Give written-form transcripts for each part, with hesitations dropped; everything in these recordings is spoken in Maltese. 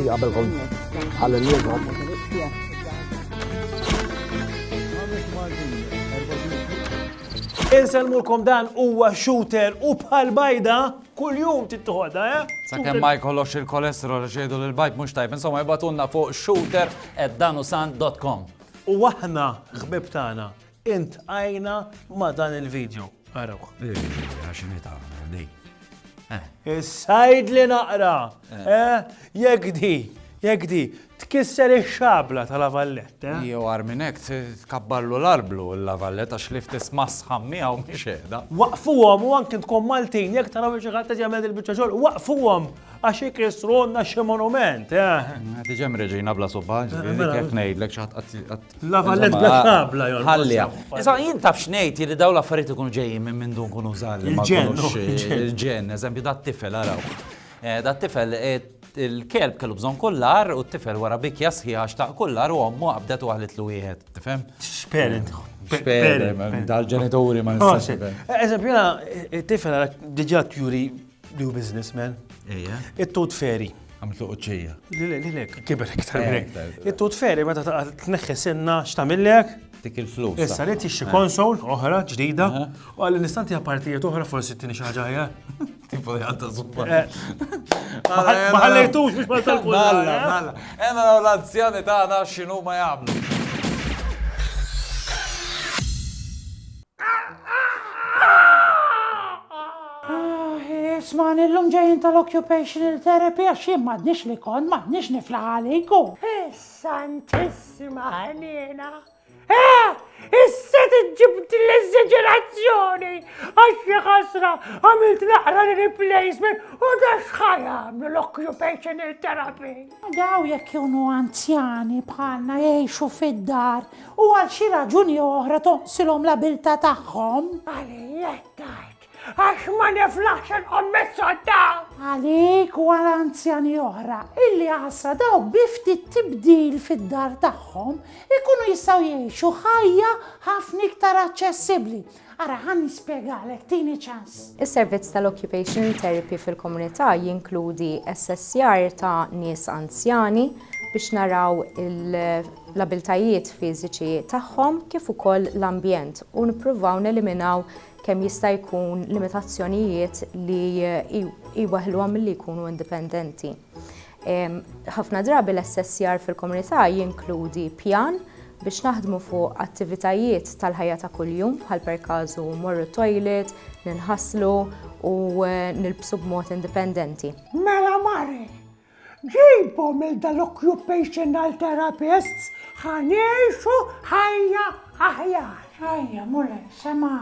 xi qabelkom ħalli Inselmulkom dan huwa shooter u bħal-bajda kull-jum tittoħodha, Sakemm ma jkollokx il-kolesterol xejdu l-bajt mhux tajb, insomma jbatunna fuq shooter@danusan.com. U aħna ħbib tagħna intqajna ma' dan il-video. Araw. Għaxini ta' di. Is-sajd li naqra. Jekk di, tkisser ix-xabla tal-lavallett. Jew arminek tkabballu l-arblu l-lavallet għax li ftis masħam miegħu mhix qiegħda. Waqfuhom u anke tkun Maltin, jekk taraw xi ħadd jagħmel il-biċċa xogħol, waqfuhom għax ikisrunna xi monument. Tiġem reġina bla subba, kif ngħidlek xi ħadd Lavallett bla xabla jew. ħallija. Issa jien taf x'ngħid li dawn l-affarijiet ikunu ġejjin minn dun kunu żgħar. Il-ġen, eżempju dat-tifel araw. Dat-tifel il-kelb kellu bżonn kullar u t-tifel wara bikja sħiħa xtaq kullar u għommu qabdet u għalit wieħed, tifhem? Xperent. Dal-ġenituri ma nistax. Eżempju, jena, t-tifel diġà tjuri new businessman. It-tut feri. Għamiltu uċċija. Lilek, kiber iktar minn. It-tut feri, meta tneħħi senna x'tamillek? Dik il-flus. Issa rrid tixxi konsol oħra ġdida u għall-istanti partijiet oħra forsi t-tini xi ħaġa ħajja. Tipo di għadda zubba. Ma ħallejtux biex ma tal-kull. Nalla. Ena l-anzjani tagħna x'inhu ma jagħmlu. Isma' illum ġejjin tal-occupational therapy għax jien m'għadniex li kont m'għadniex niflaħ għaliku. Santissima ħaniena. Issa tiġġibt l-eżagerazzjoni għax ħasra għamilt naqra replacement u da x'ħajamlu l-occupational therapy. Daw jekk jkunu anzjani bħalna jgħixu fid-dar u għal xi raġuni oħra tonsilhom l-abilta tagħhom. Għalijek tajt, għax ma niflaħx il-qommissodda. Għalik u għal anzjani oħra illi għasra daw bifti tibdil fid-dar tagħhom ikunu jistgħu jgħixu ħajja ħafna iktar aċċessibbli. Ara ħan nispjegalek tieni ċans. Is-servizz tal-occupational therapy fil-komunità jinkludi assessjar ta' nies anzjani biex naraw l-abiltajiet fiżiċi tagħhom kif ukoll l-ambjent u nippruvaw neliminaw kemm jista' jkun limitazzjonijiet li jwaħluhom milli jkunu indipendenti. Ħafna drabi l-assessjar fil-komunità jinkludi pjan biex naħdmu fuq attivitajiet tal-ħajja ta' kuljum bħal perkażu morru toilet, ninħasslu u nilbsu b'mod indipendenti. Mela Mari, ġibhom dal-occupational therapists ħanejxu ħajja aħjar. Ħajja, mulej, sema'.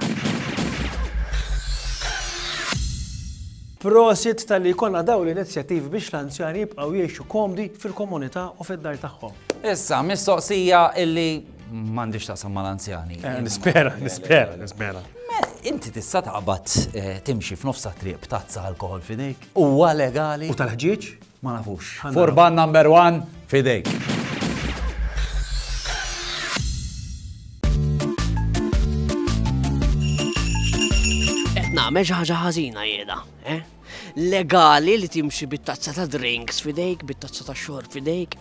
Prosit tal-li jkollna daw l-inizjattivi biex l-anzjani jibqgħu jgħixu komdi fil-komunità u fid-dar tagħhom. Issa, mistoqsija illi m'għandix taqsam mal-anzjani. Nispera. Inti tista' taqbad timxi f'nofsa triq b'tazza alkohol fidejk? Huwa legali? U tal-ħġieġ? Ma nafux. Furban number 1 fidejk. Nagħmel xi ħaġa ħażina jiena, Legali li timxi bit-tazza ta' drinks fidejk, bit-tazza ta' xorb fidejk?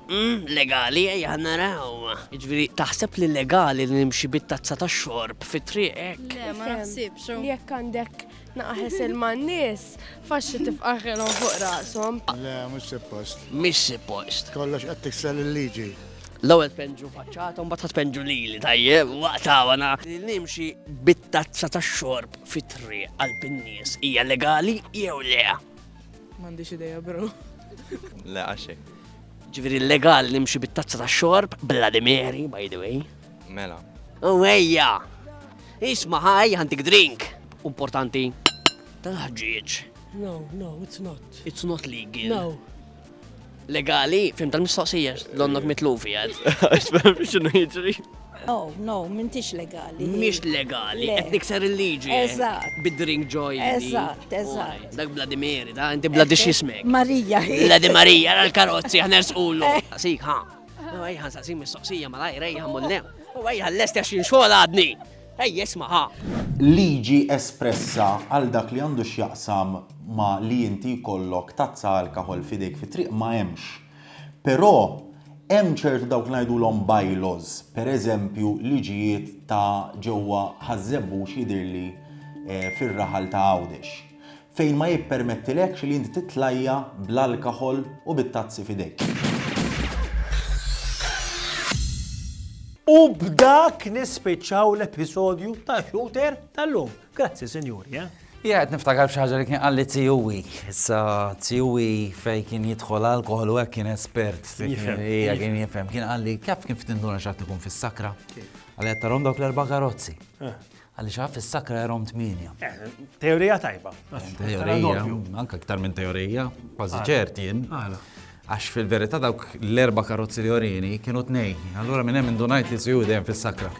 Legali ejja naraw. Jiġifieri taħseb li legali li nimxi bit-tazza ta' xorb fit-triq? Le, ma naħsibx. Jekk għandek naqħes il-man-nies, faxxi tifqaħilhom fuq rashom. Le, mhux suppost. Mhix suppost. Kollox qed tikser il-liġi. L-ewwel tpenġu faċċata u mbagħad tpenġu lili tajjeb waqta wana. Nimxi bit-tazza tax-xorb fit-triq qalb in-nies hija legali jew le? M'għandix idea, bro. Le għaxek. Ġifieri legali nimxi bit-tazza tax-xorb Vladimiri, by the way. Mela. U ejja. Isma' ħaj għandik drink. Importanti. Tal-ħġieġ. No, it's not. It's not legal. No. Legali, fim tal-mistoqsija, l-onnok mitlufi għad. Xfem xinu jiġri? No, mintix legali. Mix legali, qed nikser il-liġi. Eżatt. Bid-drink joy. Eżatt. Dak Vladimiri, da, inti Vladi xismek. Marija. Vladi Marija, l-karozzi, ħners ulu. Sik, ha. No, ejħan sa' sim mistoqsija, ma laj, rejħan mullew. U ejħan l-est jaxin xogħol għadni. Ej, jisma, ha. Liġi espressa għal dak li għandu x'jaqsam ma li inti jkollok tazza alkohol fidejk fit-triq ma hemmx. Però hemm ċertu dawk ngħidulhom bylaws, pereżempju liġijiet ta' ġewwa ħażebbux jidhirli fir-raħal ta' Għawdex, fejn ma jippermettilekx li inti titlajja bl-alkoħol u bit-tazzi f'idejk. U b'dak nispiċċaw l-episodju ta' Shooter tal-lum. Grazzi, sinjuri. Jgħet niftakar b'xi ħaġa li kien qalli Tijuwi. Issa Tijuwi fej kien jidħol alkohol u hekk kien espert. Ija kien jifhem. Kien qalli kif kien f'tinduna x'għad ikun fis-sakra. Għalli qed tarhom dawk l-erba' karozzi. Għalli x'għaf fis-sakra jarhom 8. Teorija tajba. Teorija, anke aktar minn teorija, kważi ċerti jien. Għax fil-verità dawk l-erba' karozzi li jorini kienu 2. Allura minn hemm indunajt li Tijuwi dejjem fis-sakra.